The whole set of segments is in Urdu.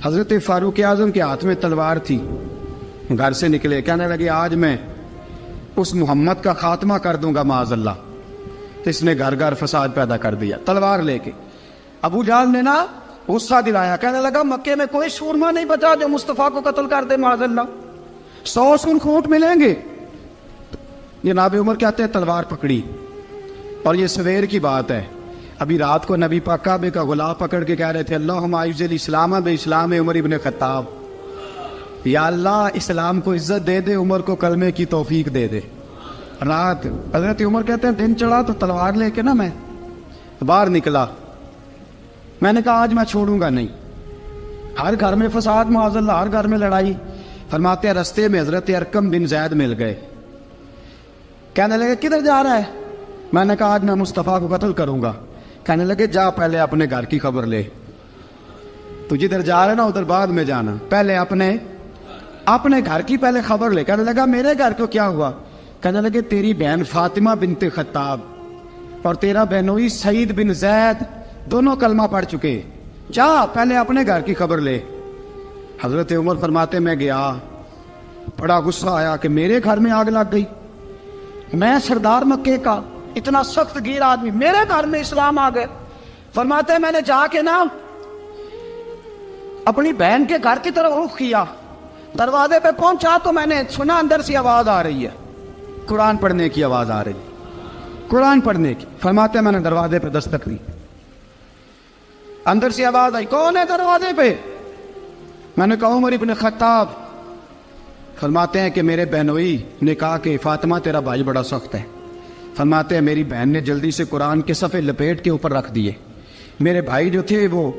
حضرت فاروق اعظم کے ہاتھ میں تلوار تھی، گھر سے نکلے، کہنے لگے آج میں اس محمد کا خاتمہ کر دوں گا معاذ اللہ، اس نے گھر گھر فساد پیدا کر دیا تلوار لے کے۔ ابو جہل نے نا غصہ دلایا، کہنے لگا مکے میں کوئی سورما نہیں بچا جو مصطفیٰ کو قتل کر دے معاذ اللہ، 100 سن خونٹ ملیں گے۔ جناب عمر کہتے ہیں تلوار پکڑی، اور یہ سویر کی بات ہے، ابھی رات کو نبی پاک کعبے کا غلاف پکڑ کے کہہ رہے تھے اللہم اعز الاسلام باسلام عمر ابن خطاب، یا اللہ اسلام کو عزت دے دے، عمر کو کلمے کی توفیق دے دے۔ رات حضرت عمر کہتے ہیں دن چڑھا تو تلوار لے کے نا میں باہر نکلا، میں نے کہا آج میں چھوڑوں گا نہیں، ہر گھر میں فساد معاذ اللہ، ہر گھر میں لڑائی۔ فرماتے ہیں رستے میں حضرت ارقم بن زید مل گئے، کہنے لگے کدھر جا رہا ہے؟ میں نے کہا آج میں مصطفیٰ کو قتل کروں گا۔ کہنے لگے جا پہلے اپنے گھر کی خبر لے، تو جدھر جا رہے نا ادھر بعد میں جانا، پہلے اپنے گھر کی پہلے خبر لے۔ کہنے لگا میرے گھر کو کیا ہوا؟ کہنے لگے تیری بہن فاطمہ بنت خطاب اور تیرا بہنوئی سعید بن زید دونوں کلمہ پڑھ چکے، جا پہلے اپنے گھر کی خبر لے۔ حضرت عمر فرماتے میں گیا، بڑا غصہ آیا کہ میرے گھر میں آگ لگ گئی، میں سردار مکے کا اتنا سخت گیر آدمی، میرے گھر میں اسلام آ گئے۔ فرماتے ہیں میں نے جا کے نا اپنی بہن کے گھر کی طرف رخ کیا، دروازے پہ پہنچا تو میں نے سنا اندر سے آواز آ رہی ہے، قرآن پڑھنے کی آواز آ رہی، قرآن پڑھنے کی۔ فرماتے ہیں میں نے دروازے پہ دستک دی، اندر سے آواز آئی کون ہے دروازے پہ؟ میں نے کہا عمر ابن خطاب۔ فرماتے ہیں کہ میرے بہنوئی نے کہا کہ فاطمہ تیرا بھائی بڑا سخت ہے۔ فرماتے ہیں میری بہن نے جلدی سے قرآن کے صفحے لپیٹ کے اوپر رکھ دیے، میرے بھائی جو تھے وہ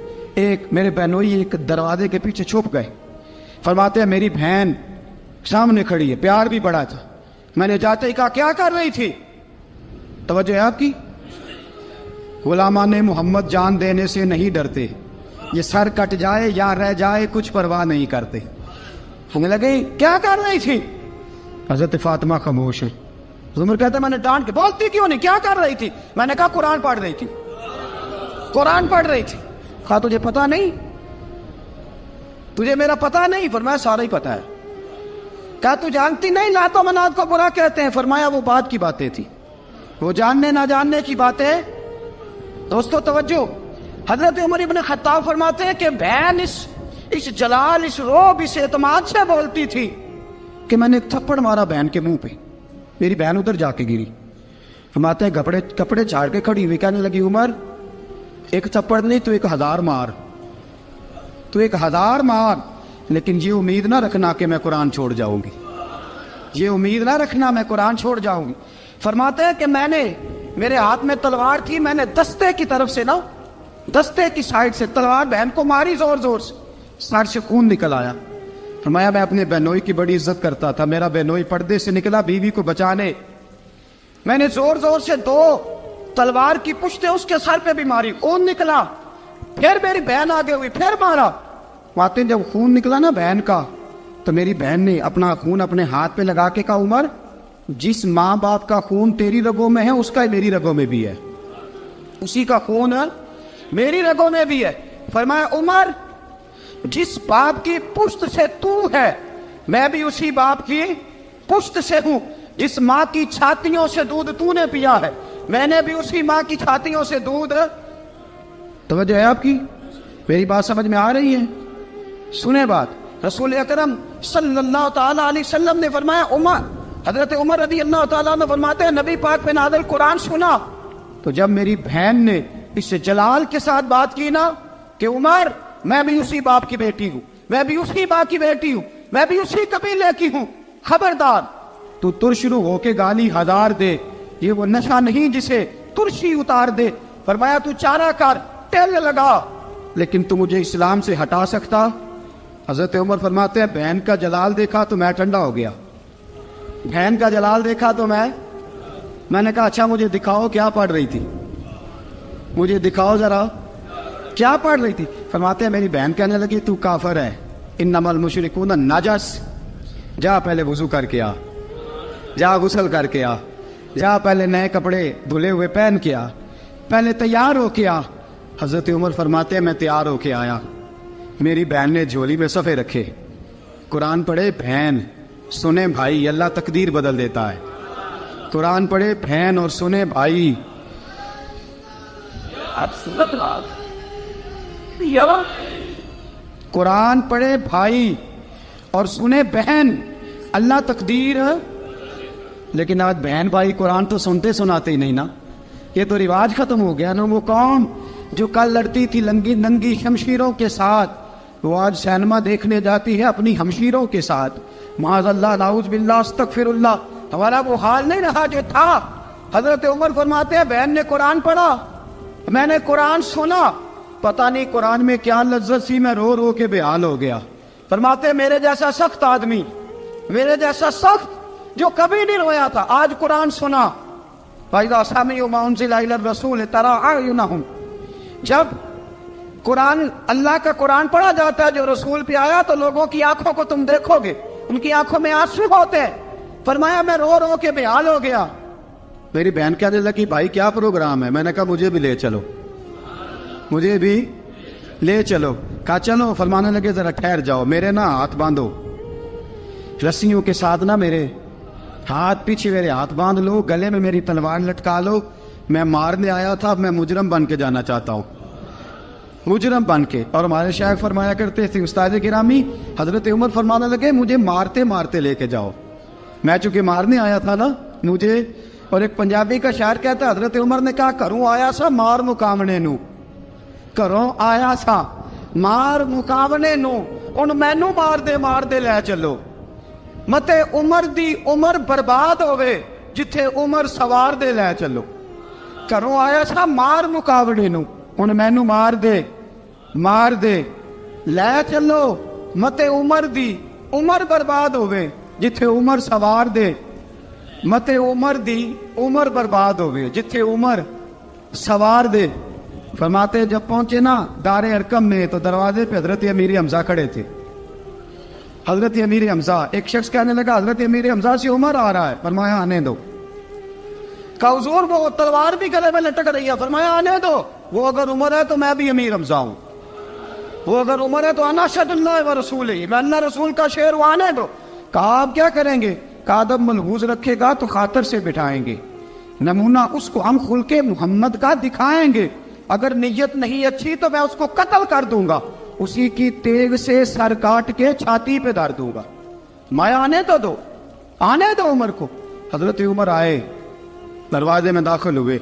میرے بہنوئی ایک دروازے کے پیچھے چھپ گئے۔ فرماتے ہیں میری بہن سامنے کھڑی ہے، پیار بھی بڑا تھا، میں نے جاتے ہی کہا کیا کر رہی تھی؟ توجہ ہے آپ کی؟ غلامان محمد جان دینے سے نہیں ڈرتے، یہ سر کٹ جائے یا رہ جائے کچھ پرواہ نہیں کرتے۔ ہمیں لگے کیا کر رہی تھی؟ حضرت فاطمہ خاموش ہے۔ عمر کہتا ہے میں نے ڈانٹ کے، بولتی کیوں نہیں، کیا کر رہی تھی؟ میں نے کہا قرآن پڑھ رہی تھی، قرآن پڑھ رہی تھی۔ کہا تجھے پتا نہیں، تجھے میرا پتا نہیں؟ فرمایا سارا ہی پتا ہے۔ کہا تو جانتی نہیں لات و منات کو برا کہتے ہیں؟ فرمایا وہ بعد کی باتیں تھی، وہ جاننے نہ جاننے کی باتیں۔ دوستو توجہ، حضرت عمر ابن خطاب فرماتے ہیں کہ بہن اس جلال، اس روب، اس اعتماد سے بولتی تھی کہ میں نے ایک تھپڑ مارا بہن کے منہ پہ، میری بہن ادھر جا کے گری۔ فرماتے ہیں کپڑے جھاڑ کے کھڑی ہوئی، کہنے لگی عمر ایک تھپڑ نہیں تو 1000 مار، تو 1000 مار، لیکن یہ امید نہ رکھنا کہ میں قرآن چھوڑ جاؤں گی، یہ امید نہ رکھنا میں قرآن چھوڑ جاؤں گی۔ فرماتے ہیں کہ میرے ہاتھ میں تلوار تھی، میں نے دستے کی طرف سے نا، دستے کی سائڈ سے تلوار بہن کو ماری زور زور سے، سر سے خون نکل آیا۔ فرمایا میں اپنے بہنوئی کی بڑی عزت کرتا تھا، میرا بہنوئی پردے سے نکلا بیوی کو بچانے، میں نے زور زور سے 2 تلوار کی پشتیں اس کے سر پہ بھی ماری، خون نکلا، پھر میری بہن آگے ہوئی، پھر مارا۔ واقعی جب خون نکلا نا بہن کا، تو میری بہن نے اپنا خون اپنے ہاتھ پہ لگا کے کہا عمر جس ماں باپ کا خون تیری رگوں میں ہے اس کا میری رگوں میں بھی ہے، اسی کا خون میری رگوں میں بھی ہے۔ فرمایا عمر جس باپ کی پشت سے تو ہے میں بھی اسی باپ کی پشت سے ہوں، جس ماں کی چھاتیوں سے دودھ تو نے پیا ہے میں نے بھی اسی ماں کی چھاتیوں سے دودھ۔ توجہ ہے آپ کی؟ میری بات سمجھ میں آ رہی ہے؟ سنیں بات، رسول اکرم صلی اللہ تعالی علیہ وسلم نے فرمایا، حضرت عمر رضی اللہ تعالیٰ عنہ فرماتے ہیں نبی پاک پہ نازل قرآن سنا تو جب میری بہن نے اس جلال کے ساتھ بات کی نا کہ عمر میں بھی اسی باپ کی بیٹی ہوں، میں بھی اسی باپ کی بیٹی ہوں، میں بھی اسی قبیلے کی ہوں، خبردار تو ترشرو ہو کے گالی 1000 دے، یہ وہ نشہ نہیں جسے ترشی اتار دے۔ فرمایا تو چارہ کر، ٹیل لگا، لیکن تو مجھے اسلام سے ہٹا سکتا؟ حضرت عمر فرماتے ہیں بہن کا جلال دیکھا تو میں ٹھنڈا ہو گیا، بہن کا جلال دیکھا تو میں نے کہا اچھا مجھے دکھاؤ کیا پڑھ رہی تھی، مجھے دکھاؤ ذرا کیا پڑھ رہی تھی۔ فرماتے ہیں میری بہن کہنے لگی تو کافر ہے، انما المشرکون نجس، جا پہلے وضو کر کے آ، جا غسل کر کے آ، جا پہلے نئے کپڑے دھلے ہوئے پہن کے آ، پہلے تیار ہو کے آ۔ حضرت عمر فرماتے ہیں میں تیار ہو کے آیا، میری بہن نے جھولی میں صفحے رکھے، قرآن پڑھے بہن، سنے بھائی، اللہ تقدیر بدل دیتا ہے۔ قرآن پڑھے بہن اور سنے بھائی، قرآن پڑھے بھائی اور سنے بہن، اللہ تقدیر۔ لیکن آج بہن بھائی قرآن تو سنتے سناتے ہی نہیں نا، یہ تو رواج ختم ہو گیا نا۔ وہ قوم جو کل لڑتی تھی ننگی شمشیروں کے ساتھ، وہ آج سینما دیکھنے جاتی ہے اپنی ہمشیروں کے ساتھ۔ معاذ اللہ، نعوذ باللہ، استغفر اللہ۔ ہمارا وہ حال نہیں رہا جو تھا۔ حضرت عمر فرماتے ہیں بہن نے قرآن پڑھا، میں نے قرآن سنا، پتہ نہیں قرآن میں کیا لذت سی، میں رو رو کے بے حال ہو گیا۔ فرماتے ہیں میرے جیسا سخت آدمی، میرے جیسا سخت جو کبھی نہیں رویا تھا، آج قرآن سنا۔ فَإِذَا سَمِعُوا مَا أُنزِلَ إِلَى الرَّسُولِ تَرَىٰ أَعْيُنَهُمْ، جب قرآن، اللہ کا قرآن پڑھا جاتا ہے جو رسول پہ آیا، تو لوگوں کی آنکھوں کو تم دیکھو گے، ان کی آنکھوں میں آنسو ہوتے ہیں۔ فرمایا میں رو رو کے بے حال ہو گیا۔ میری بہن کہنے لگی بھائی کیا پروگرام ہے؟ میں نے کہا مجھے بھی لے چلو، مجھے بھی لے چلو۔ کہا چلو۔ فرمانے لگے ذرا ٹھہر جاؤ، میرے نا ہاتھ باندھو رسیوں کے ساتھ، نا میرے ہاتھ پیچھے میرے ہاتھ باندھ لو، گلے میں میری تلوار لٹکا لو، میں مارنے آیا تھا، اب میں مجرم بن کے جانا چاہتا ہوں، مجرم بن کے۔ اور ہمارے شیخ فرمایا کرتے تھے استاد گرامی، حضرت عمر فرمانے لگے مجھے مارتے مارتے لے کے جاؤ، میں چونکہ مارنے آیا تھا نا مجھے۔ اور ایک پنجابی کا شاعر کہتا ہے حضرت عمر نے کہا کروں آیا سا مار مکاونے نو، کروں آیا سا مار مکاونے نو، ان مینو مار دے لے چلو، متے عمر دی عمر برباد ہوئے جتھے عمر سوار دے لے چلو۔ کروں آیا سا مار مکاونے نو، ان مینو مار دے لے چلو، متے عمر دی عمر برباد ہوئے جتھے عمر سوار دے، متے عمر دی عمر برباد ہوئے جتھے عمر سوار دے۔ فرماتے جب پہنچے نا دار ارقم میں تو دروازے پہ حضرت امیر حمزہ کھڑے تھے۔ حضرت امیر حمزہ، ایک شخص کہنے لگا حضرت امیر حمزہ سے عمر آ رہا ہے، فرمایا آنے دو۔ کہا حضور وہ تلوار بھی گلے میں لٹک رہی ہے، فرمایا آنے دو، وہ اگر عمر ہے تو میں بھی امیر حمزہ ہوں، وہ اگر عمر ہے تو انا اشہد اللہ و رسولہ، میں اللہ رسول کا شعر ہوں، آنے دو۔ کہا آپ کیا کریں گے؟ کہا ادب ملحوظ رکھے گا تو خاطر سے بٹھائیں گے، نمونہ اس کو ہم خلق محمد کا دکھائیں گے، اگر نیت نہیں اچھی تو میں اس کو قتل کر دوں گا، اسی کی تیغ سے سر کاٹ کے چھاتی پہ دھر دوں گا، میں آنے تو دو، آنے دو عمر کو۔ حضرت عمر آئے، دروازے میں داخل ہوئے،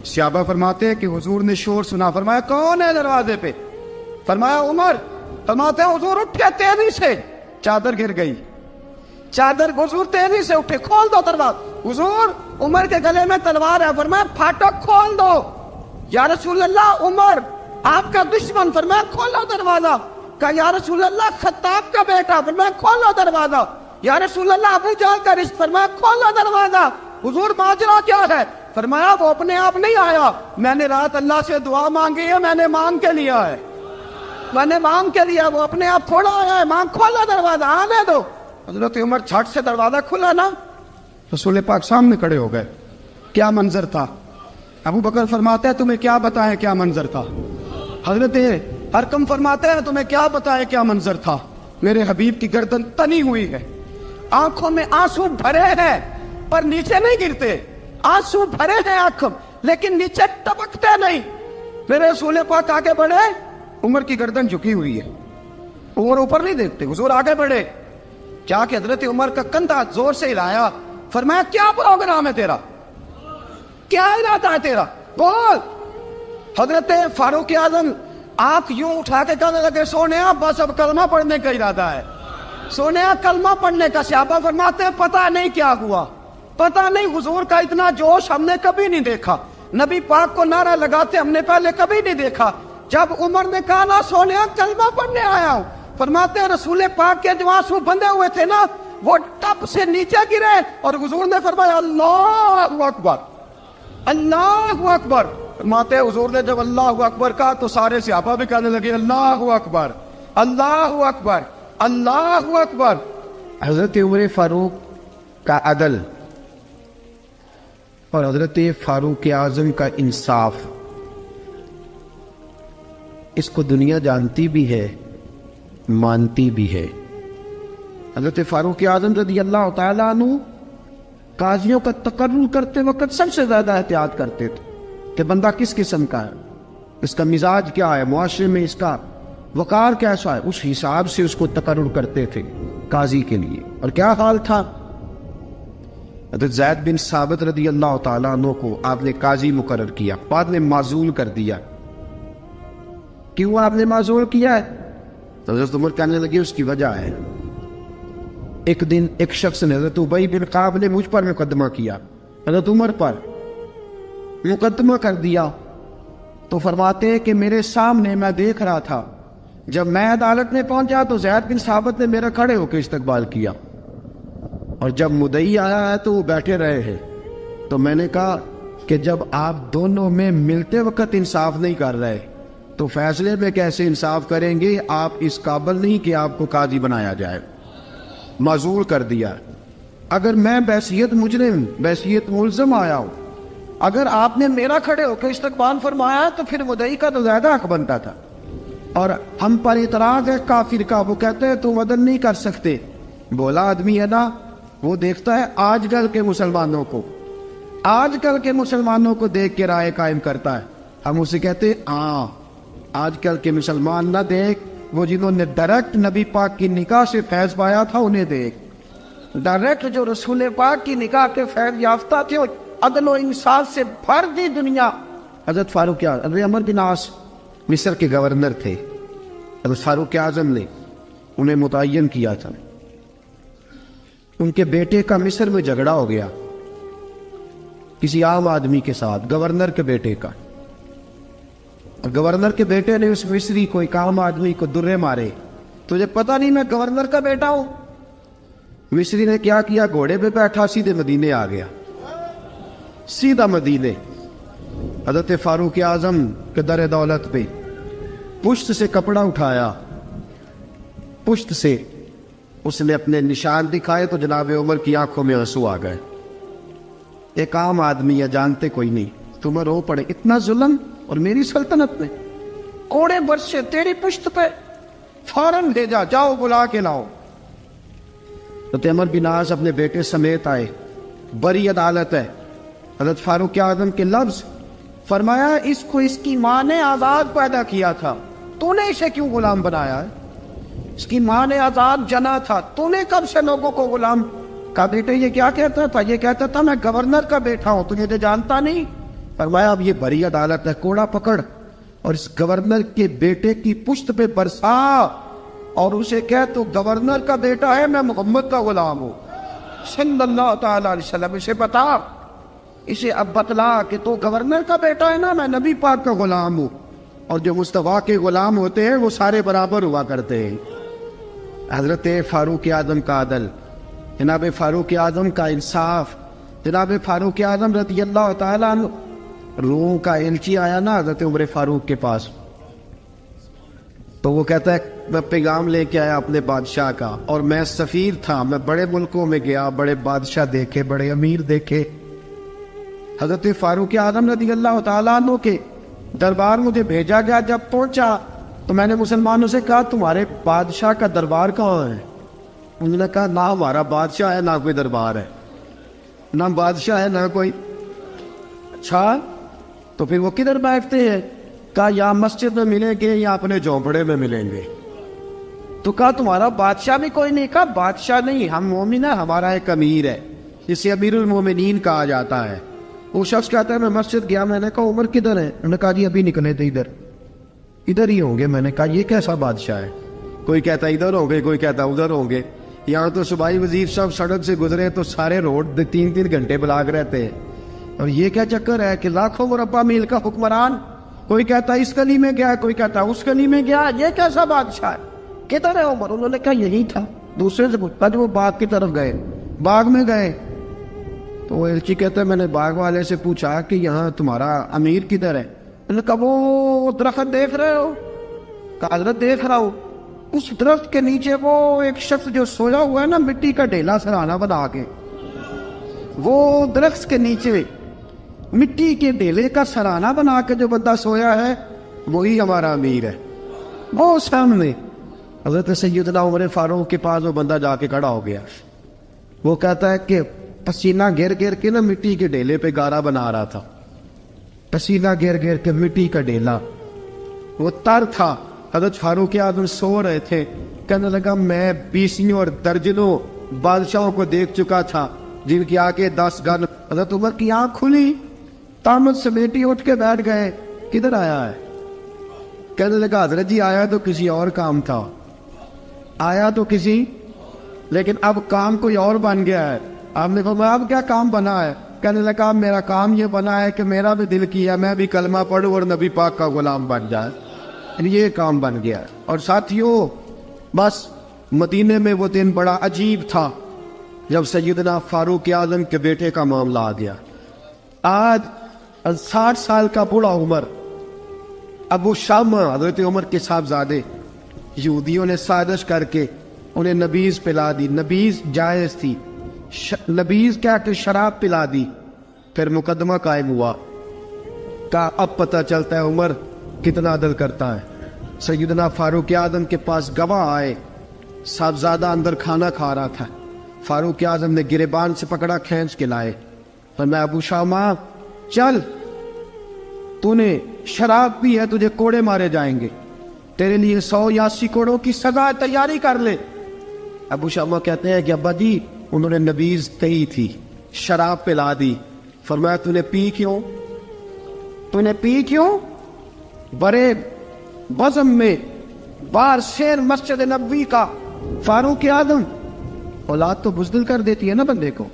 صحابہ فرماتے ہیں کہ حضور نے شور سنا، فرمایا کون ہے دروازے پہ؟ فرمایا عمر۔ فرماتے ہیں حضور اٹھے تیزی سے، چادر گر گئی، چادر، حضور تیزی سے اٹھے، کھول دو دروازہ۔ حضور عمر کے گلے میں تلوار ہے، فرمایا پھاٹک کھول دو۔ یا رسول اللہ عمر آپ کا دشمن، فرمایا کھولو دروازہ۔ کہا یا رسول اللہ خطاب کا بیٹا، فرمایا کھولو دروازہ۔ یا رسول اللہ ابو جہل کا رشت، فرمایا کھولو دروازہ۔ حضور ماجرا کیا ہے؟ فرمایا وہ اپنے آپ نہیں آیا، میں نے رات اللہ سے دعا مانگی ہے، میں نے مانگ کے لیا ہے، میں نے مانگ کے لیا، وہ اپنے آپ تھوڑا آیا ہے، مانگ کھولا دروازہ، آنے دو۔ حضرت عمر چھٹ سے دروازہ کھلا نا، رسول پاک سامنے کھڑے ہو گئے۔ کیا منظر تھا؟ ابو بکر فرماتے ہیں تمہیں کیا بتائیں کیا منظر تھا؟ حضرت ارقم فرماتے ہیں تمہیں کیا بتائیں کیا منظر تھا؟ میرے حبیب کی گردن تنی ہوئی ہے، آنکھوں میں آنسو بھرے ہیں پر نیچے نہیں گرتے، آنسو بھرے ہیں آنکھوں لیکن نیچے ٹپکتے نہیں۔ میرے رسول پاک آگے بڑھے، عمر کی گردن جھکی ہوئی ہے، عمر اوپر نہیں دیکھتے، حضور آگے بڑھے، جا کے حضرت عمر کا کندھا زور سے ہلایا، فرمایا کیا پروگرام ہے تیرا، کیا ارادہ ہے تیرا، بول۔ حضرت فاروق اعظم آنکھ یوں اٹھا کے کہنے لگے سونیا بس اب کلمہ پڑھنے کا ارادہ ہے، سونیا کلمہ پڑھنے کا۔ صحابہ فرماتے ہیں پتہ نہیں کیا ہوا، پتہ نہیں، حضور کا اتنا جوش ہم نے کبھی نہیں دیکھا، نبی پاک کو نعرہ لگاتے ہم نے پہلے کبھی نہیں دیکھا۔ جب عمر نے کہا نا سونیا کلمہ پڑھنے آیا ہوں، فرماتے ہیں رسول پاک کے جو آنسو بندے ہوئے تھے نا وہ ٹپ سے نیچے گرے اور حضور نے فرمایا اللہ اکبر، اللہ اکبر۔ فرماتے ہیں حضور نے جب اللہ اکبر کہا تو سارے صحابہ بھی کہنے لگے اللہ اکبر، اللہ اکبر، اللہ اکبر۔ حضرت عمر فاروق کا عدل اور حضرت فاروق اعظم کا انصاف، اس کو دنیا جانتی بھی ہے مانتی بھی ہے۔ حضرت فاروق اعظم رضی اللہ تعالیٰ عنہ قاضیوں کا تقرر کرتے وقت سب سے زیادہ احتیاط کرتے تھے کہ بندہ کس قسم کا ہے، اس کا مزاج کیا ہے، معاشرے میں اس کا وقار کیسا ہے، اس حساب سے اس کو تقرر کرتے تھے قاضی کے لیے۔ اور کیا حال تھا، حضرت زید بن ثابت رضی اللہ تعالیٰ عنہ کو آپ نے قاضی مقرر کیا، بعد میں معزول کر دیا۔ کیوں آپ نے معزول کیا ہے؟ تو حضرت عمر کہنے لگے اس کی وجہ ہے، ایک دن ایک شخص نے، حضرت ابی بن کعب نے مجھ پر مقدمہ کیا، حضرت عمر پر مقدمہ کر دیا، تو فرماتے ہیں کہ میرے سامنے میں دیکھ رہا تھا، جب میں عدالت میں پہنچا تو زید بن ثابت نے میرا کھڑے ہو کے استقبال کیا، اور جب مدعی آیا ہے تو وہ بیٹھے رہے ہیں۔ تو میں نے کہا کہ جب آپ دونوں میں ملتے وقت انصاف نہیں کر رہے تو فیصلے میں کیسے انصاف کریں گے؟ آپ اس قابل نہیں کہ آپ کو قاضی بنایا جائے، معزول کر دیا۔ اگر میں بحیثیت مجرم، بحیثیت ملزم آیا ہوں، اگر آپ نے میرا کھڑے ہو کے استقبال فرمایا تو پھر مدعی کا تو زیادہ حق بنتا تھا۔ اور ہم پر اعتراض ہے کافر کا، وہ کہتے ہیں تم عدل نہیں کر سکتے۔ بولا آدمی ہے نا، وہ دیکھتا ہے آج کل کے مسلمانوں کو، آج کل کے مسلمانوں کو دیکھ کے رائے قائم کرتا ہے۔ ہم اسے کہتے ہیں ہاں آج کل کے مسلمان نہ دیکھ، وہ جنہوں نے ڈائریکٹ نبی پاک کی نکاح سے فیض پایا تھا انہیں دیکھ، ڈائریکٹ جو رسول پاک کی نکاح کے فیض یافتہ تھے، عدل و انصاف سے بھر دی دنیا۔ حضرت فاروق اعظم، حضرت عمرو بن عاص مصر کے گورنر تھے، حضرت فاروق اعظم نے انہیں متعین کیا تھا۔ ان کے بیٹے کا مصر میں جھگڑا ہو گیا کسی عام آدمی کے ساتھ، گورنر کے بیٹے کا، اور گورنر کے بیٹے نے اس مصری کو، ایک عام آدمی کو درے مارے، تجھے پتہ نہیں میں گورنر کا بیٹا ہوں؟ مصری نے کیا کیا، گھوڑے پہ بیٹھا سیدھے مدینے آ گیا، سیدھا مدینے۔ حضرت فاروق اعظم کے در دولت پہ پشت سے کپڑا اٹھایا، پشت سے اس نے اپنے نشان دکھائے تو جناب عمر کی آنکھوں میں آنسو آ گئے۔ ایک عام آدمی ہے، جانتے کوئی نہیں، تمہیں رو پڑے، اتنا ظلم، اور میری سلطنت میں کوڑے برسے تیری پشت پہ، فوراً لے جا، جاؤ بلا کے لاؤ۔ حضرت عمر بن عاص اپنے بیٹے سمیت آئے، بڑی عدالت ہے، حضرت فاروق اعظم کے لفظ، فرمایا اس کو اس کی ماں نے آزاد پیدا کیا تھا، تو نے اسے کیوں غلام بنایا ہے؟ اس کی ماں نے آزاد جنا تھا، تو نے کب سے لوگوں کو غلام؟ کہا بیٹے یہ کیا کہتا تھا؟ یہ کہتا تھا میں گورنر کا بیٹا ہوں، تجھے تو جانتا نہیں۔ فرمایا اب یہ بڑی عدالت ہے، کوڑا پکڑ اور اس گورنر کے بیٹے کی پشت پہ برسا، اور اسے کہہ تو گورنر کا بیٹا ہے، میں محمد کا غلام ہوں صلی اللہ تعالی علیہ وسلم۔ اسے بتا، اسے اب بتلا کہ تو گورنر کا بیٹا ہے نا، میں نبی پاک کا غلام ہوں، اور جو مصطفیٰ کے غلام ہوتے ہیں وہ سارے برابر ہوا کرتے ہیں۔ حضرت فاروق اعظم کا عدل، جناب فاروق اعظم کا انصاف، جناب فاروق اعظم رضی اللہ تعالیٰ عنہ۔ روم کا ایلچی آیا نا حضرت عمر فاروق کے پاس، تو وہ کہتا ہے میں پیغام لے کے آیا اپنے بادشاہ کا، اور میں سفیر تھا، میں بڑے ملکوں میں گیا، بڑے بادشاہ دیکھے، بڑے امیر دیکھے۔ حضرت فاروق اعظم رضی اللہ تعالیٰ عنہ کے دربار مجھے بھیجا گیا، جب پہنچا تو میں نے مسلمانوں سے کہا تمہارے بادشاہ کا دربار کہاں ہے؟ انہوں نے کہا نہ ہمارا بادشاہ ہے نہ کوئی دربار ہے، نہ بادشاہ ہے نہ کوئی۔ اچھا تو پھر وہ کدھر بیٹھتے ہیں؟ کہا یا مسجد میں ملیں گے یا اپنے جھونپڑے میں ملیں گے۔ تو کہا تمہارا بادشاہ بھی کوئی نہیں؟ کہا بادشاہ نہیں، ہم مومن ہیں، ہمارا ایک امیر ہے جسے امیر المومنین کہا جاتا ہے۔ وہ شخص کہتا ہے میں مسجد گیا، میں نے کہا عمر کدھر ہے؟ انہوں نے کہا جی ابھی نکلے تھے، ادھر ہی ہوں گے۔ میں نے کہا یہ کیسا بادشاہ ہے؟ کوئی کہتا ادھر ہوں گے، کوئی کہتا ادھر ہوں گے۔ یہاں تو صوبائی وزیر صاحب سڑک سے گزرے تو سارے روڈ 3 گھنٹے بلاک رہتے ہیں، اور یہ کیا چکر ہے کہ لاکھوں مربع میل کا حکمران، کوئی کہتا اس گلی میں گیا، کوئی کہتا اس گلی میں گیا، یہ کیسا بادشاہ ہے؟ کدھر ہے عمر؟ انہوں نے کہا یہی تھا۔ دوسرے سے پوچھتا جو وہ باغ کی طرف گئے، باغ میں گئے تو وہ ایلچی کہتا ہے میں نے باغ والے سے پوچھا کہ یہاں تمہارا امیر کدھر ہے؟ انہوں نے کہا وہ درخت دیکھ رہے ہو؟ کہا حضرت دیکھ رہا ہوں۔ اس درخت کے نیچے وہ ایک شخص جو سویا ہوا ہے نا، مٹی کا ڈھیلا سرہانہ بنا کے، وہ درخت کے نیچے مٹی کے ڈھیلے کا سرہانہ بنا کے جو بندہ سویا ہے وہی ہمارا امیر ہے، وہ سامنے۔ حضرت سیدنا عمر فاروق کے پاس وہ بندہ جا کے کھڑا ہو گیا. وہ کہتا ہے کہ پسینہ گر گر کے نا مٹی کے ڈھیلے پہ گارا بنا رہا تھا. پسینہ گر گر کے مٹی کا ڈھیلا, وہ تر تھا. حضرت فاروق اعظم سو رہے تھے. کہنے لگا میں بیسیوں اور درجنوں بادشاہوں کو دیکھ چکا تھا جن کی آگے 10 گن. حضرت عمر کی آنکھ کھلی, تامت سمیٹی اٹھ کے بیٹھ گئے. کدھر آیا ہے؟ کہنے لگا حضرت جی آیا تو کسی اور کام تھا, آیا تو کسی, لیکن اب کام کوئی اور بن گیا ہے. آپ نے فرمایا اب کیا کام بنا ہے؟ کہنے لگا میرا کام یہ بنا ہے کہ میرا بھی دل کیا میں بھی کلمہ پڑھوں اور نبی پاک کا غلام بن جائے. یہ کام بن گیا. اور ساتھیوں بس مدینے میں وہ دن بڑا عجیب تھا جب سیدنا فاروق اعظم کے بیٹے کا معاملہ آ گیا. آج 60 سال کا بوڑھا عمر, ابو شامہ حضرت عمر کے صاحبزادے, یہودیوں نے سازش کر کے انہیں نبیذ پلا دی. نبیذ جائز تھی, نبیذ کیا کہ شراب پلا دی. پھر مقدمہ قائم ہوا. کہا اب پتہ چلتا ہے عمر کتنا عدل کرتا ہے. سیدنا فاروق اعظم کے پاس گواہ آئے, صاحبزادہ اندر کھانا کھا رہا تھا. فاروق اعظم نے گریبان سے پکڑا, کھینچ کے لائے. فرمایا ابو شامہ چل, تو نے شراب پی ہے, تجھے کوڑے مارے جائیں گے, تیرے لیے 100 یا 80 کوڑوں کی سزا تیاری کر لے. ابو شامہ کہتے ہیں کہ ابا جی انہوں نے نبیذ کہی تھی, شراب پلا دی. فرمایا تو نے پی کیوں؟ تو نے پی کیوں؟ بڑے بزم میں بار شیر مسجد نبوی کا فاروق اعظم. اولاد تو بزدل کر دیتی ہے نا بندے کو,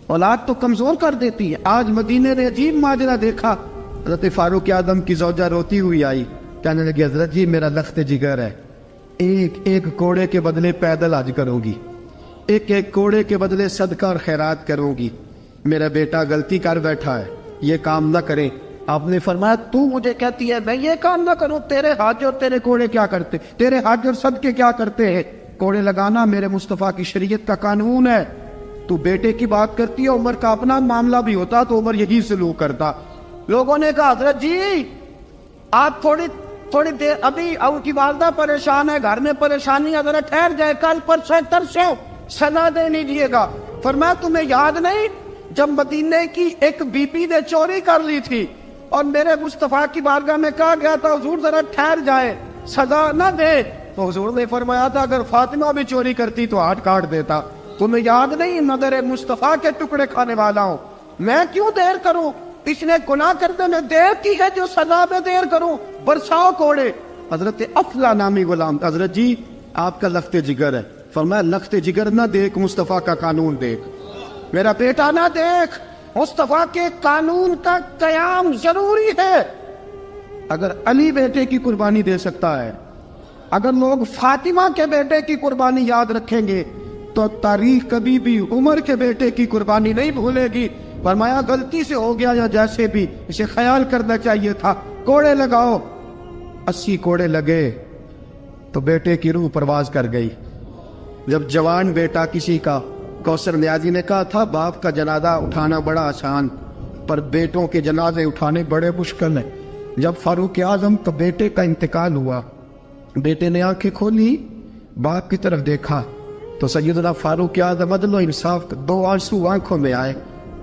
اولاد تو کمزور کر دیتی ہے. آج مدینے نے عجیب ماجرا دیکھا. حضرت فاروق اعظم کی زوجہ روتی ہوئی آئی, کہنے لگی حضرت جی میرا لخت جگر ہے, ایک کوڑے کے بدلے پیدل حج کروں گی, ایک کوڑے کے بدلے صدقہ اور خیرات کروں گی. میرا بیٹا غلطی کر بیٹھا ہے, یہ کام نہ کرے. آپ نے فرمایا تو مجھے کہتی ہے میں یہ کام نہ کروں؟ تیرے حج اور تیرے کوڑے کیا کرتے, تیرے حج اور صدقے کیا کرتے ہیں؟ کوڑے لگانا میرے مصطفیٰ کی شریعت کا قانون ہے. تو بیٹے کی بات کرتی ہے, عمر کا اپنا معاملہ بھی ہوتا تو عمر یہی سلوک کرتا. لوگوں نے کہا حضرت جی آپ تھوڑی دیر, ابھی ان کی والدہ پریشان ہے, گھر میں پریشانی ہے, ذرا ٹھہر جائے, کل پرسوں ترسوں سنا دے لیجیے گا. فرمایا تمہیں یاد نہیں جب مدینے کی ایک بی بی نے چوری کر لی تھی اور میرے مصطفیٰ کی بارگاہ میں کہا گیا تھا حضور ذرا ٹھہر جائے, سزا نہ دے, تو حضور نے فرمایا تھا اگر فاطمہ بھی چوری کرتی تو ہاتھ کاٹ دیتا. تمہیں یاد نہیں نظر مصطفیٰ کے ٹکڑے کھانے والا ہوں, میں کیوں دیر کروں؟ اس نے گناہ کرنے میں دیر کی ہے جو سزا میں دیر کروں, برساؤ کوڑے. حضرت افلا نامی غلام, حضرت جی آپ کا لخت جگر ہے. فرمایا لخت جگر نہ دیکھ, مصطفیٰ کا قانون دیکھ. میرا بیٹا نہ دیکھ, مصطفیٰ کے قانون کا قیام ضروری ہے. اگر علی بیٹے کی قربانی دے سکتا ہے, اگر لوگ فاطمہ کے بیٹے کی قربانی یاد رکھیں گے تو تاریخ کبھی بھی عمر کے بیٹے کی قربانی نہیں بھولے گی. فرمایا غلطی سے ہو گیا یا جیسے بھی, اسے خیال کرنا چاہیے تھا. کوڑے لگاؤ. 80 کوڑے لگے تو بیٹے کی روح پرواز کر گئی. جب جوان بیٹا کسی کا, کوثر نیازی نے کہا تھا باپ کا جنازہ اٹھانا بڑا آسان پر بیٹوں کے جنازے اٹھانے بڑے مشکل ہیں. جب فاروق اعظم کا بیٹے کا انتقال ہوا, بیٹے نے آنکھیں کھولی, باپ کی طرف دیکھا تو سیدنا فاروق اعظم عدل و انصاف, 2 آنسو آنکھوں میں آئے.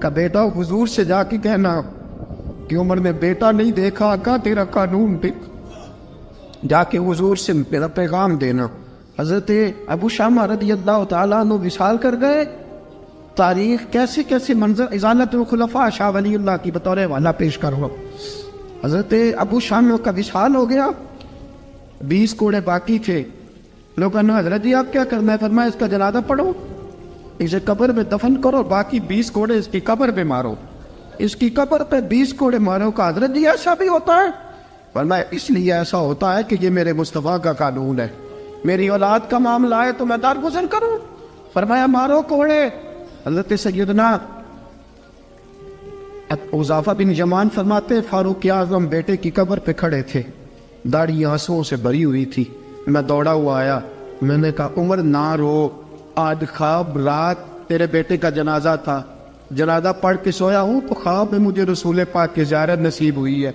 کہ بیٹا حضور سے جا کے کہنا کہ عمر نے بیٹا نہیں دیکھا, آقا تیرا قانون دیکھ, جا کے حضور سے میرا پیغام دینا. حضرت ابو شامہ رضی اللہ تعالیٰ عنہ وصال کر گئے. تاریخ کیسے کیسے منظر ازالت الخلفاء شاہ ولی اللہ کی بطور والا پیش کروں. حضرت ابو شامہ کا وصال ہو گیا, 20 کوڑے باقی تھے. لوگوں نے حضرت جی آپ کیا کرنا ہے؟ فرمایا اس کا جنازہ پڑھو, اسے قبر میں دفن کرو, باقی 20 کوڑے اس کی قبر پہ مارو, اس کی قبر پہ 20 کوڑے مارو. کا حضرت جی ایسا بھی ہوتا ہے؟ فرمایا اس لیے ایسا ہوتا ہے کہ یہ میرے مصطفیٰ کا قانون ہے, میری اولاد کا معاملہ ہے تو میں درگزر کروں. فرمایا مارو کوڑے. حضرت سیدنا حذیفہ بن یمان فرماتے فاروق اعظم بیٹے کی قبر پہ کھڑے تھے, داڑھی آنسوؤں سے بھری ہوئی تھی. میں دوڑا ہوا آیا, میں نے کہا عمر نہ رو, آج خواب رات تیرے بیٹے کا جنازہ تھا, جنازہ پڑھ کے سویا ہوں تو خواب میں مجھے رسول پاک کی زیارت نصیب ہوئی ہے.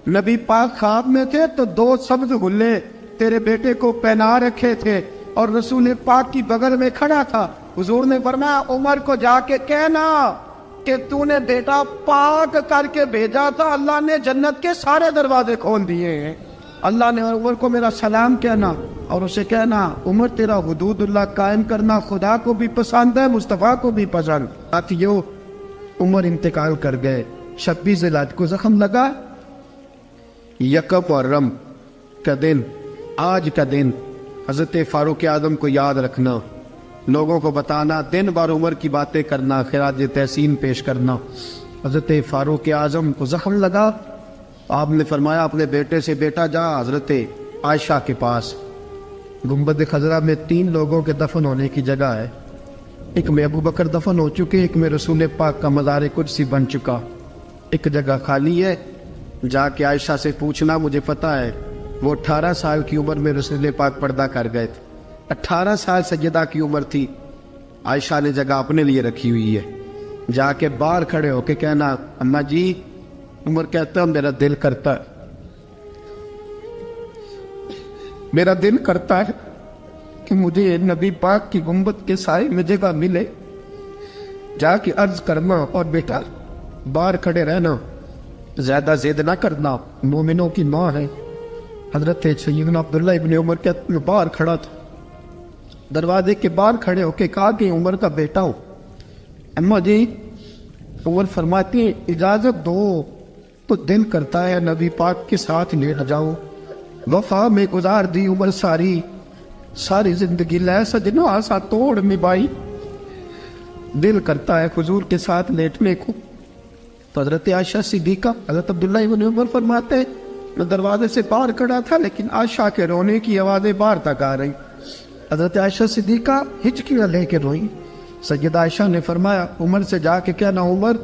نبی پاک خواب میں تھے تو 2 سبز غلے تیرے بیٹے کو پہنا رکھے تھے اور رسول پاک کی بغل میں کھڑا تھا. حضور نے فرمایا عمر کو جا کے کہنا کہ تو نے بیٹا پاک کر کے بھیجا تھا, اللہ نے جنت کے سارے دروازے کھول دیے ہیں. اللہ نے عمر کو میرا سلام کہنا اور اسے کہنا عمر تیرا حدود اللہ قائم کرنا خدا کو بھی پسند ہے, مصطفیٰ کو بھی پسند. ساتھیو عمر انتقال کر گئے. 26 ذی الحج کو زخم لگا. یکم محرم کا دن, آج کا دن حضرت فاروق اعظم کو یاد رکھنا, لوگوں کو بتانا, دن بار عمر کی باتیں کرنا, خراج تحسین پیش کرنا. حضرت فاروق اعظم کو زخم لگا. آپ نے فرمایا اپنے بیٹے سے بیٹا جا حضرت عائشہ کے پاس. گنبد خضرا میں 3 لوگوں کے دفن ہونے کی جگہ ہے. ایک میں ابو بکر دفن ہو چکے, ایک میں رسول پاک کا مزار قدسی بن چکا, ایک جگہ خالی ہے. جا کے عائشہ سے پوچھنا, مجھے پتہ ہے وہ 18 سال کی عمر میں رسول پاک پردہ کر گئے تھے. 18 سال سیدہ کی عمر تھی. عائشہ نے جگہ اپنے لیے رکھی ہوئی ہے. جا کے باہر کھڑے ہو کے کہنا اماں جی, عمر کہتا میرا دل کرتا ہے, میرا دل کرتا ہے کہ مجھے نبی پاک کی گنبد کے سائے میں جگہ ملے. جا کے عرض کرنا اور بیٹا باہر کھڑے رہنا, زیادہ زید نہ کرنا, مومنوں کی ماں ہے. حضرت سیدنا عبداللہ ابن عمر کے باہر کھڑا تھا, دروازے کے باہر کھڑے ہو کے کہا کہ عمر کا بیٹا ہو. اماں جی, عمر فرماتی ہیں اجازت دو تو دل کرتا ہے نبی پاک کے ساتھ لیٹ جاؤ. وفا میں گزار دی عمر ساری, ساری زندگی لے سجنو آسا توڑ نبھائی, دل کرتا ہے حضور کے ساتھ لیٹنے کو. تو حضرت عائشہ صدیقہ, حضرت عبداللہ ابن عمر فرماتے ہیں میں دروازے سے باہر کھڑا تھا لیکن عائشہ کے رونے کی آوازیں باہر تک آ رہی. حضرت عائشہ صدیقہ ہچکیاں لے کے روئیں. سیدہ عائشہ نے فرمایا عمر سے جا کے کہنا عمر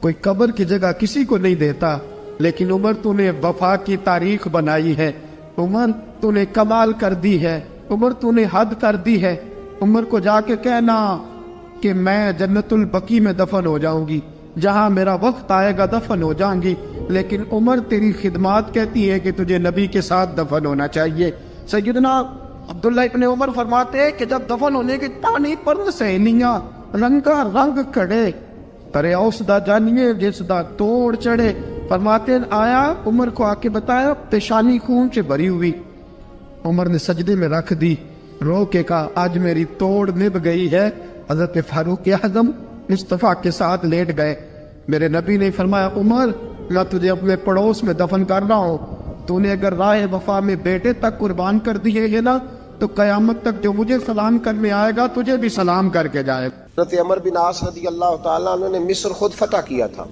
کوئی قبر کی جگہ کسی کو نہیں دیتا, لیکن عمر تو نے وفا کی تاریخ بنائی ہے, عمر تو نے کمال کر دی ہے, عمر تو نے حد کر دی ہے. عمر کو جا کے کہنا کہ میں جنت البقیع میں دفن ہو جاؤں گی, جہاں میرا وقت آئے گا دفن ہو جاؤں گی, لیکن عمر تیری خدمات کہتی ہے کہ تجھے نبی کے ساتھ دفن ہونا چاہیے. سیدنا عبداللہ ابن عمر فرماتے ہیں کہ جب دفن ہونے کی تانی پر سہیلیاں رنگا رنگ کھڑے, ترے اوس دا جانیے جس دا توڑ چڑھے. فرماتے ہیں آیا عمر کو آ کے بتایا پیشانی خون سے بھری ہوئی. عمر نے سجدے میں رکھ دی, رو کے کہا آج میری توڑ نبھ گئی ہے. حضرت فاروق اعظم مصطفیٰ کے ساتھ لیٹ گئے. میرے نبی نے فرمایا عمر میں تجھے اپنے پڑوس میں دفن کر رہا ہوں, تو نے اگر راہ وفا میں بیٹے تک قربان کر دیے ہے نا تو قیامت تک جو مجھے سلام کرنے آئے گا تجھے بھی سلام کر کے جائے. حضرت عمر بن عاص رضی اللہ تعالیٰ عنہ نے مصر خود فتح کیا تھا,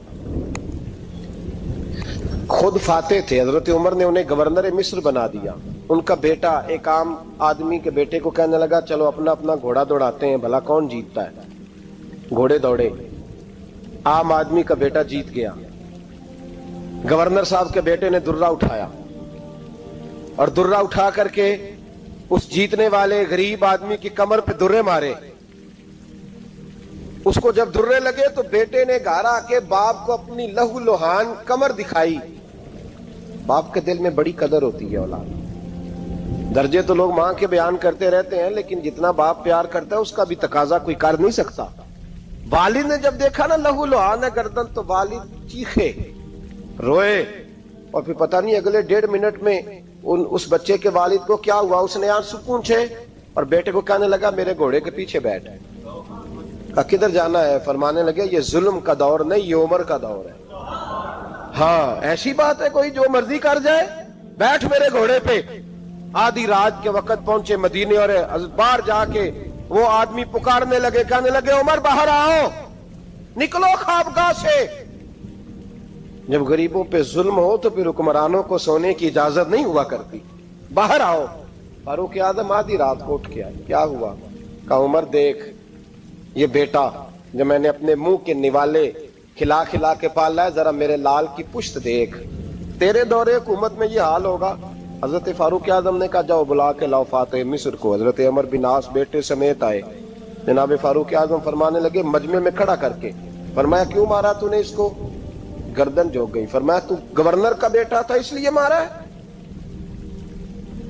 خود فاتح تھے. حضرت عمر نے انہیں گورنر مصر بنا دیا. ان کا بیٹا ایک عام آدمی کے بیٹے کو کہنے لگا چلو اپنا اپنا گھوڑا دوڑاتے ہیں, بھلا کون جیتتا ہے. گھوڑے دوڑے, عام آدمی کا بیٹا جیت گیا. گورنر صاحب کے بیٹے نے درہ اٹھایا اور درہ اٹھا کر کے اس جیتنے والے غریب آدمی کی کمر پہ درے مارے. اس کو جب درے لگے تو بیٹے نے گھر آ کے باپ کو اپنی لہو لوہان کمر دکھائی. باپ کے دل میں بڑی قدر ہوتی ہے اولاد. درجے تو لوگ ماں کے بیان کرتے رہتے ہیں, لیکن جتنا باپ پیار کرتا ہے اس کا بھی تقاضا کوئی کر نہیں سکتا. والد نے جب دیکھا نا لہو لوہان ہے گردن, تو والد چیخے, روئے, اور پھر پتہ نہیں اگلے 1.5 منٹ میں اس بچے کے والد کو کیا ہوا, اس نے آنسو پونچھے اور بیٹے کو کہنے لگا میرے گھوڑے کے پیچھے بیٹھ. کدھر جانا ہے؟ فرمانے لگے یہ ظلم کا دور نہیں, یہ عمر کا دور ہے. ہاں ایسی بات ہے کوئی جو مرضی کر جائے, بیٹھ میرے گھوڑے پہ. آدھی رات کے وقت پہنچے مدینے اور باہر جا کے وہ آدمی پکارنے لگے, کہنے لگے عمر باہر آؤ, نکلو خوابگاہ سے. جب غریبوں پہ ظلم ہو تو پھر حکمرانوں کو سونے کی اجازت نہیں ہوا کرتی. باہر آؤ. فاروق اعظم آدھی رات کو اٹھ کے آئے, کیا ہوا؟ کہا عمر دیکھ یہ بیٹا جو میں نے اپنے منہ کے نوالے کھلا کھلا کے پالا ہے, ذرا میرے لال کی پشت دیکھ, تیرے دور حکومت میں یہ حال ہوگا. حضرت فاروق اعظم نے کہا جاؤ بلا کے لاؤ فاتح مصر کو. حضرت عمر بن عاص بیٹے سمیت آئے. جناب فاروق اعظم فرمانے لگے مجمع میں کھڑا کر کے, فرمایا کیوں مارا تو نے اس کو؟ گردن جھک گئی. فرمایا تو گورنر کا بیٹا تھا اس لیے مارا ہے؟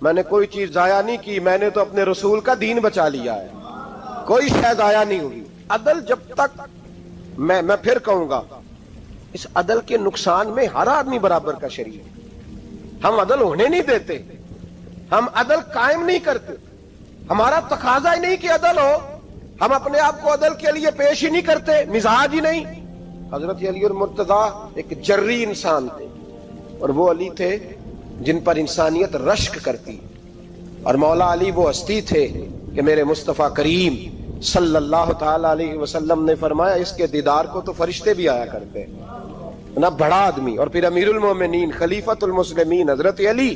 میں نے کوئی چیز ضائع نہیں کی, میں نے تو اپنے رسول کا دین بچا لیا ہے, کوئی شے ضائع نہیں ہوئی. عدل جب تک, میں پھر کہوں گا, اس عدل کے نقصان میں ہر آدمی برابر کا شریک ہے. ہم عدل ہونے نہیں دیتے, ہم عدل قائم نہیں کرتے, ہمارا تقاضا ہی نہیں کہ عدل ہو, ہم اپنے آپ کو عدل کے لیے پیش ہی نہیں کرتے, مزاج ہی نہیں. حضرت علی المرتضیٰ ایک جری انسان تھے, اور وہ علی تھے جن پر انسانیت رشک کرتی, اور مولا علی وہ ہستی تھے کہ میرے مصطفیٰ کریم صلی اللہ تعالی علیہ وسلم نے فرمایا اس کے دیدار کو تو فرشتے بھی آیا کرتے ہیں. نہ بڑا آدمی, اور پھر امیر المومنین خلیفۃ المسلمین حضرت علی,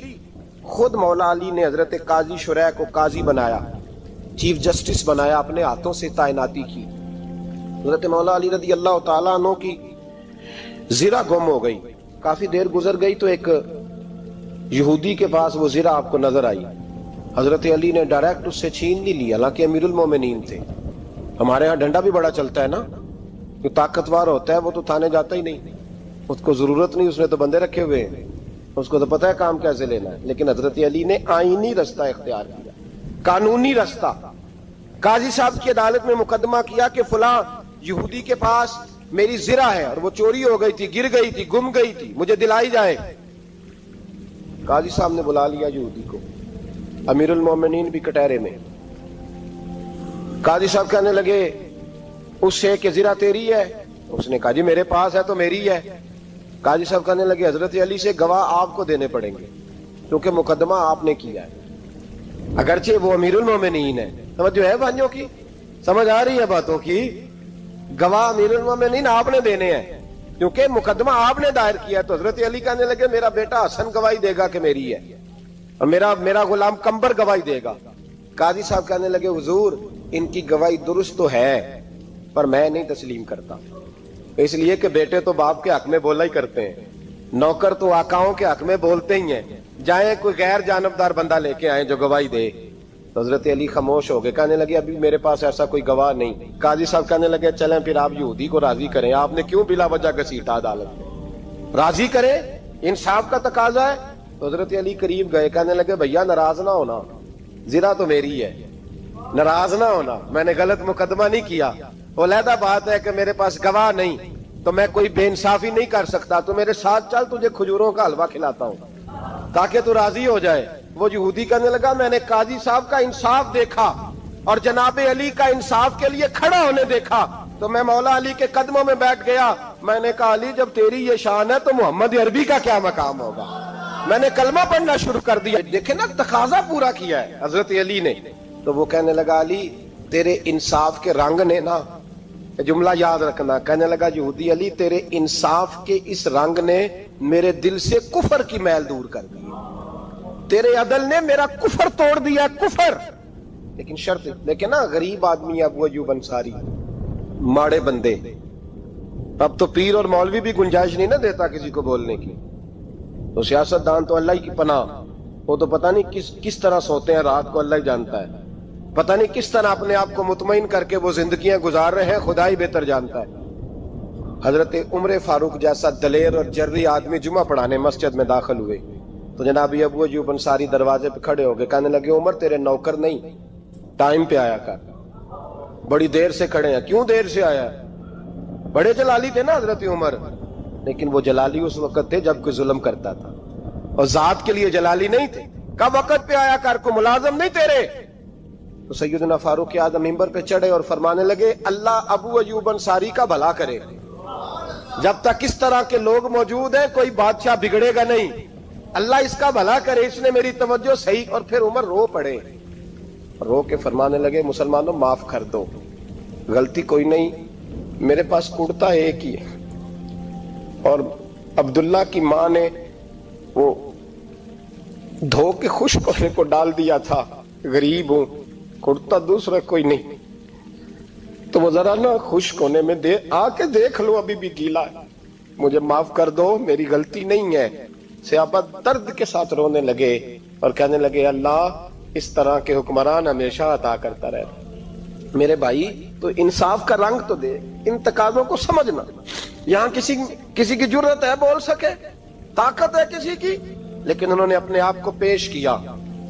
خود مولا علی نے حضرت قاضی شریح کو قاضی بنایا, چیف جسٹس بنایا, اپنے ہاتھوں سے تعیناتی کی. حضرت مولا علی رضی اللہ تعالیٰ عنہ کی زرہ گم ہو گئی, کافی دیر گزر گئی تو ایک یہودی کے پاس وہ زرہ آپ کو نظر آئی. حضرت علی نے ڈائریکٹ اس سے چھین نہیں لیا, حالانکہ امیر المومنین تھے. ہمارے ہاں ڈنڈا بھی بڑا چلتا ہے نا, جو طاقتور ہوتا ہے وہ تو تھانے جاتا ہی نہیں, اس کو ضرورت نہیں, اس نے تو بندے رکھے ہوئے ہیں, اس کو تو پتہ ہے کام کیسے لینا ہے. لیکن حضرت علی نے آئینی رستہ اختیار کیا, قانونی رستہ. قاضی صاحب کی عدالت میں مقدمہ کیا کہ فلاں یہودی کے پاس میری زرہ ہے اور وہ چوری ہو گئی تھی, گر گئی تھی, گم گئی تھی, مجھے دلائی جائے. قاضی صاحب نے بلا لیا یہودی کو, امیر المومنین بھی کٹہرے میں. قاضی صاحب کہنے لگے اس سے کہ زرہ تیری ہے؟ اس نے کہا جی میرے پاس ہے تو میری ہے. قاضی صاحب کہنے لگے حضرت علی سے گواہ آپ کو دینے پڑیں گے, کیونکہ مقدمہ آپ نے کیا ہے, اگرچہ وہ امیر المومنین ہے. سمجھ جو ہے بھائیوں کی, سمجھ آ رہی ہے باتوں کی؟ گواہ امیر المومنین آپ نے دینے ہیں, کیونکہ مقدمہ آپ نے دائر کیا. تو حضرت علی کہنے لگے میرا بیٹا حسن گواہی دے گا کہ میری ہے, اور میرا غلام کمبر گواہی دے گا. قاضی صاحب کہنے لگے حضور ان کی گواہی درست تو ہے, پر میں نہیں تسلیم کرتا, اس لیے کہ بیٹے تو باپ کے حق میں بولا ہی کرتے ہیں, نوکر تو آقاؤں کے حق میں بولتے ہی ہیں. جائیں کوئی غیر جانبدار بندہ لے کے آئیں جو گواہی دے. تو حضرت علی خاموش ہو گئے, کہنے لگے ابھی میرے پاس ایسا کوئی گواہ نہیں. قاضی صاحب کہنے لگے چلیں پھر آپ یہودی کو راضی کریں, آپ نے کیوں بلا وجہ گھسیٹا عدالت میں, راضی کریں, انصاف کا تقاضا ہے. تو حضرت علی قریب گئے, کہنے لگے بھیا ناراض نہ ہونا, زرہ تو میری ہے, ناراض نہ ہونا, میں نے غلط مقدمہ نہیں کیا. علیحدہ بات ہے کہ میرے پاس گواہ نہیں تو میں کوئی بے انصافی نہیں کر سکتا, تو میرے ساتھ چل, تجھے کھجوروں کا حلوہ کھلاتا ہوں تاکہ تو راضی ہو جائے. وہ یہودی کہنے لگا میں نے قاضی صاحب کا انصاف دیکھا اور جناب علی کا انصاف کے لیے کھڑا ہونے دیکھا, تو میں مولا علی کے قدموں میں بیٹھ گیا. میں نے کہا علی جب تیری یہ شان ہے تو محمد عربی کا کیا مقام ہوگا. میں نے کلمہ پڑھنا شروع کر دیا. دیکھیں نا تقاضا پورا کیا ہے حضرت علی نے. تو وہ کہنے لگا علی تیرے انصاف کے رنگ نے نا, جملہ یاد رکھنا, کہنے لگا یہودی علی تیرے انصاف کے اس رنگ نے میرے دل سے کفر کی میل دور کر دی, تیرے عدل نے میرا کفر توڑ دیا, کفر. لیکن شرط دیکھیں نا, غریب آدمی ابو ایوب انصاری, ماڑے بندے, اب تو پیر اور مولوی بھی گنجائش نہیں نہ دیتا کسی کو بولنے کی. تو سیاست دان تو اللہ ہی کی پناہ, وہ تو پتہ نہیں کس طرح سوتے ہیں رات کو, اللہ ہی جانتا ہے, پتہ نہیں کس طرح اپنے آپ کو مطمئن کر کے وہ زندگیاں گزار رہے ہیں, خدا ہی بہتر جانتا ہے. حضرت عمر فاروق جیسا دلیر اور جرری آدمی جمعہ پڑھانے مسجد میں داخل ہوئے, تو جناب ابو ایوب انصاری دروازے پہ کھڑے ہو گئے, کہنے لگے عمر تیرے نوکر نہیں, ٹائم پہ آیا کر, بڑی دیر سے کھڑے ہیں. کیوں دیر سے آیا؟ بڑے جلالی تھے نا حضرت عمر, لیکن وہ جلالی اس وقت تھے جب کوئی ظلم کرتا تھا, اور ذات کے لیے جلالی نہیں تھے. کب وقت پہ آیا کر, کو ملازم نہیں تیرے. تو سیدنا فاروق اعظم منبر پہ چڑھے اور فرمانے لگے اللہ ابو ایوب انصاری کا بھلا کرے, جب تک اس طرح کے لوگ موجود ہیں کوئی بادشاہ بگڑے گا نہیں, اللہ اس کا بھلا کرے, اس نے میری توجہ صحیح. اور پھر عمر رو پڑے, رو کے فرمانے لگے مسلمانوں معاف کر دو, غلطی کوئی نہیں, میرے پاس کرتا ایک ہی ہے, اور عبداللہ کی ماں نے وہ دھو کے خشک ہونے کو ڈال دیا تھا, غریب ہوں, کرتا دوسرا کوئی نہیں, تو وہ ذرا نا خشک ہونے میں آ کے دیکھ لو ابھی بھی گیلا ہے, مجھے معاف کر دو, میری غلطی نہیں ہے. صحابہ درد کے ساتھ رونے لگے اور کہنے لگے اللہ اس طرح کے حکمران ہمیشہ عطا کرتا رہتا. میرے بھائی تو انصاف کا رنگ تو دے, ان تقاضوں کو سمجھنا. یہاں کسی کی جرت ہے بول سکے, طاقت ہے کسی کی, لیکن انہوں نے اپنے آپ کو پیش کیا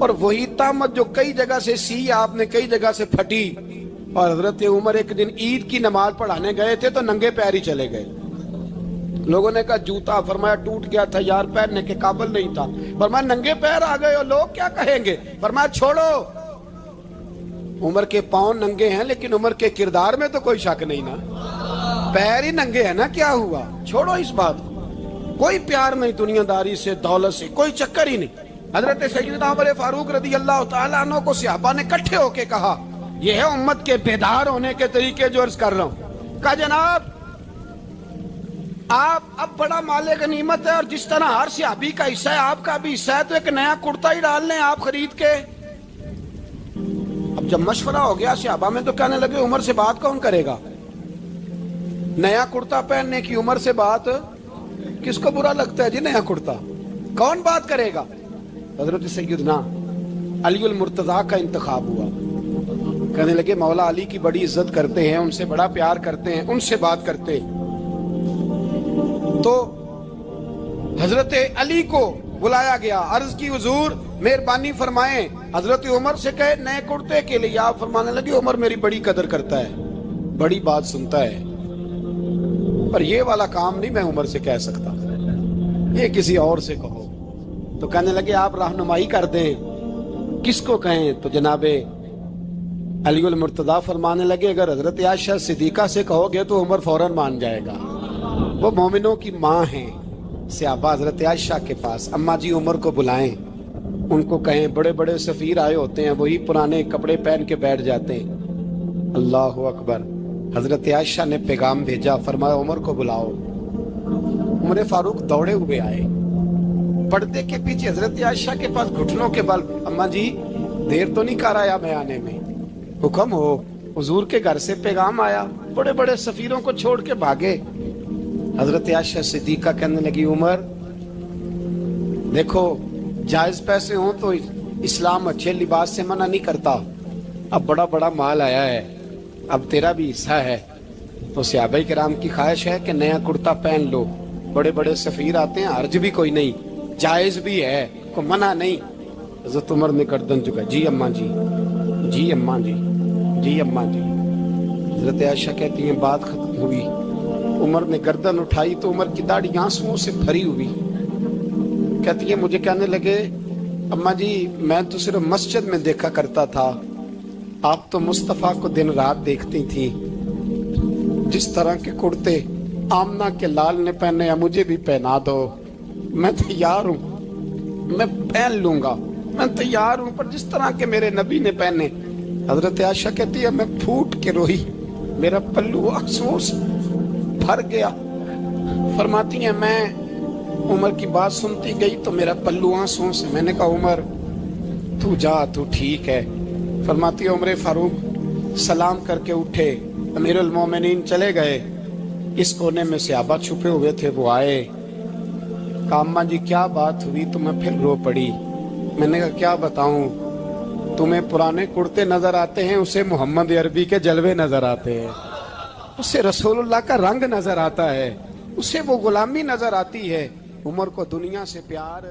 اور وہی تامت جو کئی جگہ سے سی آپ نے کئی جگہ سے پھٹی. اور حضرت عمر ایک دن عید کی نماز پڑھانے گئے تھے تو ننگے پیر ہی چلے گئے. لوگوں نے کہا جوتا، فرمایا ٹوٹ گیا تھا یار، پہننے کے قابل نہیں تھا. فرمایا ننگے پیر آ گئے ہو، لوگ کیا کہیں گے؟ فرمایا چھوڑو، عمر کے پاؤں ننگے ہیں لیکن عمر کے کردار میں تو کوئی شک نہیں نا. پیر ہی ننگے ہیں نا، کیا ہوا؟ چھوڑو اس بات کو. کوئی پیار نہیں دنیا داری سے، دولت سے، کوئی چکر ہی نہیں. حضرت سیدنا عمر فاروق رضی اللہ تعالیٰ عنہ کو صحابہ نے کٹھے ہو کے کہا، یہ ہے امت کے بیدار ہونے کے طریقے جو عرض کر رہا ہوں. کہا جناب آپ اب بڑا مال غنیمت ہے، اور جس طرح ہر صحابی کا حصہ ہے آپ کا بھی حصہ ہے، تو ایک نیا کرتا ہی ڈال لیں آپ خرید کے. اب جب مشورہ ہو گیا صحابہ میں تو کہنے لگے عمر سے بات کون کرے گا؟ نیا کرتا پہننے کی عمر سے بات کس کو برا لگتا ہے جی؟ نیا کرتا کون بات کرے گا؟ حضرت سیدنا علی المرتضیٰ کا انتخاب ہوا. کہنے لگے مولا علی کی بڑی عزت کرتے ہیں، ان سے بڑا پیار کرتے ہیں، ان سے بات کرتے. تو حضرت علی کو بلایا گیا، عرض کی حضور مہربانی فرمائیں حضرت عمر سے کہے نئے کرتے کے لیے. آپ فرمانے لگے عمر میری بڑی قدر کرتا ہے، بڑی بات سنتا ہے، پر یہ والا کام نہیں میں عمر سے کہہ سکتا، یہ کسی اور سے کہو. تو کہنے لگے آپ رہنمائی کر دیں کس کو کہیں. تو جناب علی المرتضیٰ فرمانے لگے اگر حضرت عائشہ صدیقہ سے کہو گے تو عمر فوراً مان جائے گا، وہ مومنوں کی ماں ہیں. صحابہ حضرت عائشہ کے پاس، اماں جی عمر کو بلائیں، ان کو کہیں بڑے بڑے سفیر آئے ہوتے ہیں، وہی پرانے کپڑے پہن کے بیٹھ جاتے ہیں. اللہ اکبر. حضرت عائشہ نے پیغام بھیجا، فرمایا عمر کو بلاؤ. عمر فاروق دوڑے ہوئے آئے، پردے کے پیچھے حضرت عائشہ کے پاس گھٹنوں کے بل. اماں جی دیر تو نہیں کر آیا میں آنے میں؟ حکم ہو. حضور کے گھر سے پیغام آیا، بڑے بڑے سفیروں کو چھوڑ کے بھاگے. حضرت عائشہ صدیقہ کہنے لگی عمر دیکھو جائز پیسے ہوں تو اسلام اچھے لباس سے منع نہیں کرتا، اب بڑا بڑا مال آیا ہے، اب تیرا بھی حصہ ہے، تو صحابہ کرام کی خواہش ہے کہ نیا کرتا پہن لو. بڑے بڑے سفیر آتے ہیں، حرج بھی کوئی نہیں، جائز بھی ہے، کوئی منع نہیں. حضرت عمر نے گردن جھکا، جی اماں جی، جی اماں جی، جی اماں جی. حضرت عائشہ کہتی ہیں بات ختم ہوئی. عمر نے گردن اٹھائی تو عمر کی داڑھی آنسوؤں سے بھری ہوئی. کہتی ہے مجھے کہنے لگے اماں جی میں تو صرف مسجد میں دیکھا کرتا تھا، آپ تو مصطفیٰ کو دن رات دیکھتی تھی. جس طرح کے کرتے آمنہ کے لال نے پہنے ہیں مجھے بھی پہنا دو، میں تیار ہوں، میں پہن لوں گا، میں تیار ہوں، پر جس طرح کے میرے نبی نے پہنے. حضرت عائشہ کہتی ہے میں پھوٹ کے روئی، میرا پلو آنسوؤں سے بھر گیا. فرماتی ہیں میں عمر کی بات سنتی گئی تو میرا پلو آنسوؤں سے. میں نے کہا عمر تو جا، تو ٹھیک ہے. فرماتی ہے عمر فاروق سلام کر کے اٹھے، امیر المومنین چلے گئے. اس کونے میں صحابہ چھپے ہوئے تھے، وہ آئے. کہا اماں جی کیا بات ہوئی؟ تو میں پھر رو پڑی. میں نے کہا کیا بتاؤں، تمہیں پرانے کرتے نظر آتے ہیں، اسے محمد عربی کے جلوے نظر آتے ہیں، اسے رسول اللہ کا رنگ نظر آتا ہے، اسے وہ غلامی نظر آتی ہے. عمر کو دنیا سے پیار